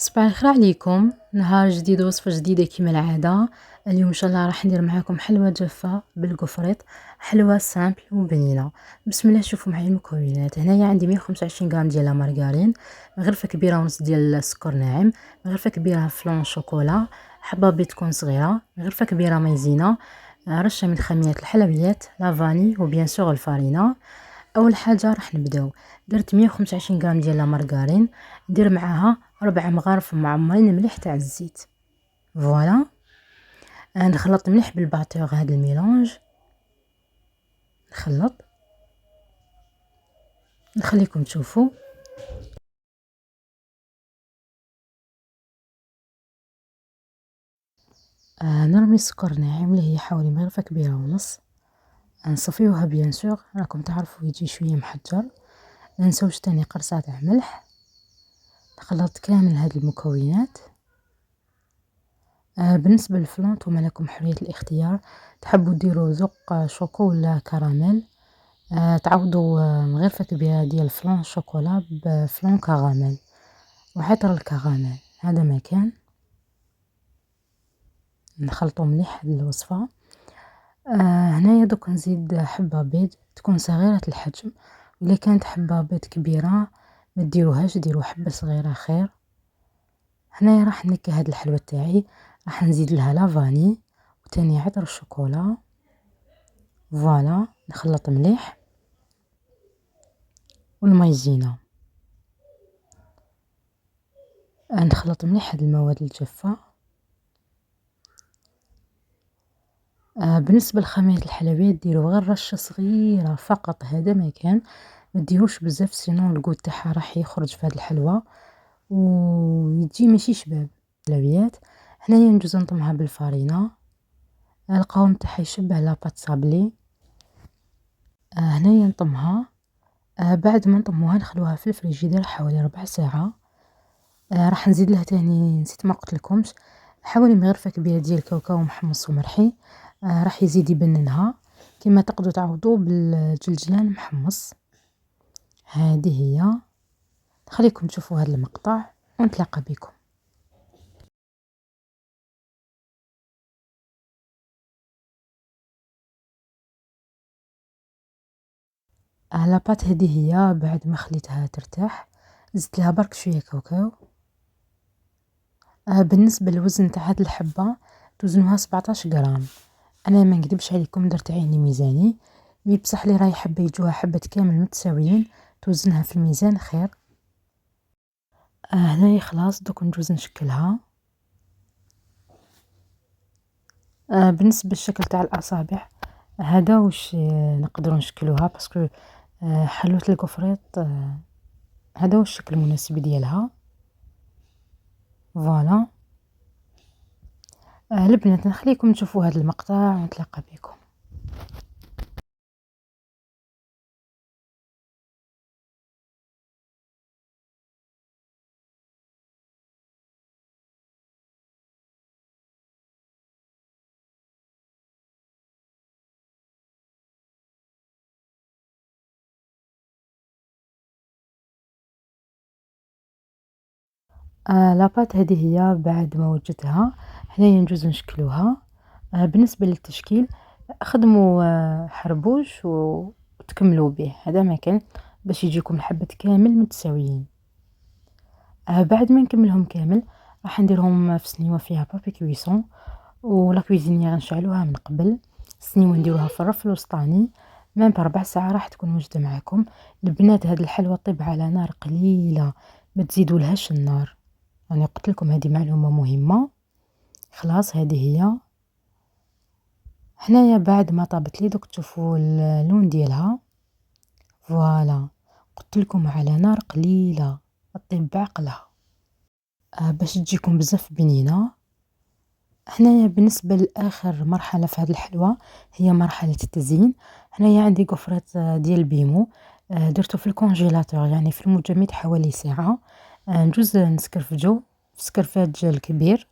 صباح الخير عليكم، نهار جديد ووصفة جديدة كيما العادة. اليوم ان شاء الله راح ندير معاكم حلوى جافة بالقفريط، حلوى سامبل وبنينة. بسم الله. شوفوا معايا المكونات. هنايا عندي 125 غرام ديال مارغرين، غرفة كبيرة ونص ديال السكر ناعم، غرفة كبيرة فلون شوكولا، حبة بيض تكون صغيرة، غرفة كبيرة مايزينا، رشة من خاميات الحلويات، لافاني وبيان سور الفارينة. اول حاجه راح نبداو. درت 125 غرام ديال مارغرين، ندير معاها 4 مغارف معمرين مليح تاع الزيت. فوالا. نخلط مليح بالباتور هذا الميلونج، نخلط، نخليكم تشوفوا. نرمي السكر ناعم اللي هي حوالي مغرفه كبيره ونص، نصفيوها بيان سور، راكم تعرفوا يجي شويه محجر. ما نساوش تاني قرصه تاع ملح. نخلط كامل هاد المكونات. بالنسبة للفلون نتوما لكم حرية الاختيار، تحبوا ديروا ذوق شوكو ولا كراميل. تعوضوا غرفة كبيرة ديال فلون شوكولا بفلون كراميل وعطر الكراميل، هذا ما كان. نخلطوا مليح هاد الوصفة. هنايا دوك نزيد حبة بيض تكون صغيرة الحجم، وإلا كانت حبة بيض كبيرة ما ديروهاش، ديروا حبة صغيرة خير. هنايا راح نكه هاد الحلوى تاعي، راح نزيد لها لافاني وتاني عطر الشوكولا. فوالا، نخلط مليح والمايزينا. نخلط مليح هاد المواد الجافة. بالنسبة لخامات الحلويات ديروا غير رشة صغيرة فقط، هذا ما كان. ما ديروش بزاف سينون الكود تاعها راح يخرج في هاد الحلوى ويجي ماشي شباب حلويات. هنايا ندوز نطمها بالفارينة، القوام تاعها يشبه لاباط صابلي. هنايا نطمها. بعد ما نطموها نخلوها في الفريجيدير حوالي ربع ساعة. راح نزيد لها تاني، نسيت ما قلت لكمش، حوالي مغرفة كبيرة ديال كاوكاو محمص ومرحي. راح يزيد يبننها، كما تقدروا تعوضوا بالجلجلان محمص. هذه هي. نخليكم تشوفوا هذا المقطع ونتلاقى بكم. لاباط هذه هي بعد ما خليتها ترتاح، زدت لها برك شويه كاوكاو. بالنسبه للوزن تاع هاد الحبه توزنوها 17 غرام. انا ما نكذبش عليكم درت عيني ميزاني، مي بصح لي راهي حبه يجوها حبه كامل متساويين توزنها في الميزان خير. هنايا خلاص دوك نجوز نشكلها. بالنسبه للشكل تاع الاصابع هذا واش نقدروا نشكلوها، باسكو حلوة الكفريط هذا هو الشكل المناسب ديالها. فوالا. البنات نخليكم تشوفوا هذا المقطع ونتلاقى بكم. لاباط هذه هي بعد ما وجدتها. هنايا نجوز نشكلوها. بالنسبة للتشكيل خدموا حربوش وتكملوا به، هذا ما كان، باش يجيكم الحبات كامل متساويين. بعد ما نكملهم كامل راح نديرهم في سنيوه فيها بابي كويسون، ولا كويزينيير نشعلوها من قبل. السنيوه نديروها في الرف الوسطاني، مام بربع ساعة راح تكون موجودة معاكم. البنات هاد الحلوى طيب على نار قليلة، ما تزيدوا لهاش النار، يعني قلت لكم هذه معلومة مهمة. خلاص هذه هي. هنايا بعد ما طابت لي دوك تشوفوا اللون ديالها. فوالا، قلت لكم على نار قليلة طيب بعقلها باش تجيكم بزاف بنينة. هنايا بالنسبة لآخر مرحلة في هذه الحلوى هي مرحلة التزيين. هنايا عندي قفرات ديال بيمو، درته في الكونجيلاتور يعني في المجمد حوالي ساعة. نجوز نسكرفجو في سكرفاج الكبير،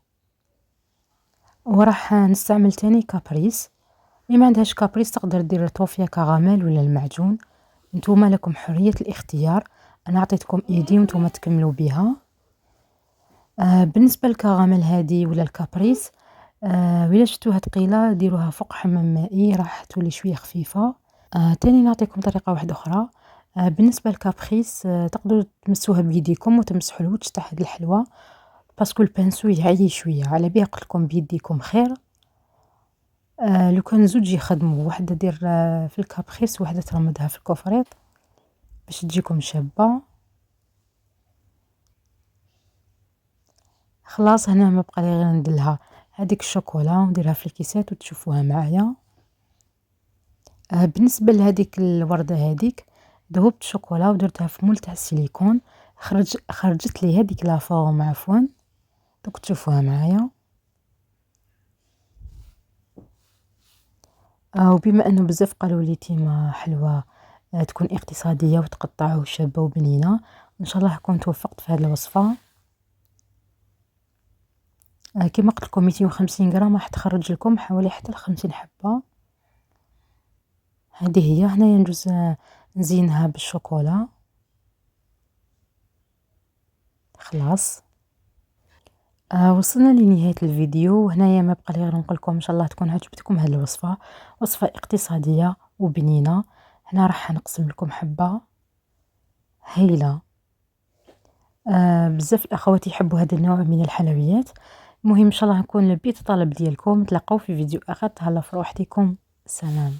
وراح نستعمل تاني كابريس. اللي ما عندهاش كابريس تقدر دير طوفيا كراميل ولا المعجون، نتوما لكم حرية الاختيار. انا عطيتكم ايدي وانتوما تكملوا بها. بالنسبة للكراميل هادي ولا الكابريس، وإلا شفتوها ثقيلة ديروها فوق حمام مائي راح تولي شوية خفيفة. تاني نعطيكم طريقة واحدة أخرى. بالنسبة للكابريس تقدروا تمسوها بيديكم وتمسحوا الوجه تاع هاد الحلوى، باسكو البانسو يعيي شوية، على بيه قلت لكم بيديكم خير. لو كان زوج يخدموا، وحدة دير في الكابريس وحدة ترمدها في الكوفريط باش تجيكم شابة. خلاص هنا ما بقى لي غير ندلها هذيك الشوكولا ونديرها في الكيسات وتشوفوها معايا. بالنسبة لهذيك الوردة هذيك ذوبت شوكولا ودرتها في مول تاع السيليكون، خرجت لي هذيك لا فورم عفوا، دوك تشوفوها معايا. وبما انه بزاف قالوا لي تيما حلوة تكون اقتصادية وتقطع وشابة وبنينة، ان شاء الله كون توفقت في هذه الوصفة. كيما قلت لكم 250 غرام راح تخرج لكم حوالي حتى 50 حبة. هذه هي. هنايا ندوز نزينها بالشوكولا. خلاص وصلنا لنهاية الفيديو، وهنايا ما بقى لي غير نقول لكم ان شاء الله تكون عجبتكم هذه الوصفة، وصفة اقتصادية وبنينة. هنا راح نقسم لكم حبة هايلة. بزاف الاخوات يحبوا هذا النوع من الحلويات. المهم ان شاء الله نكون لبيت الطلب ديالكم. نتلاقاو في فيديو اخر. تهلاو في روحتكم. سلام.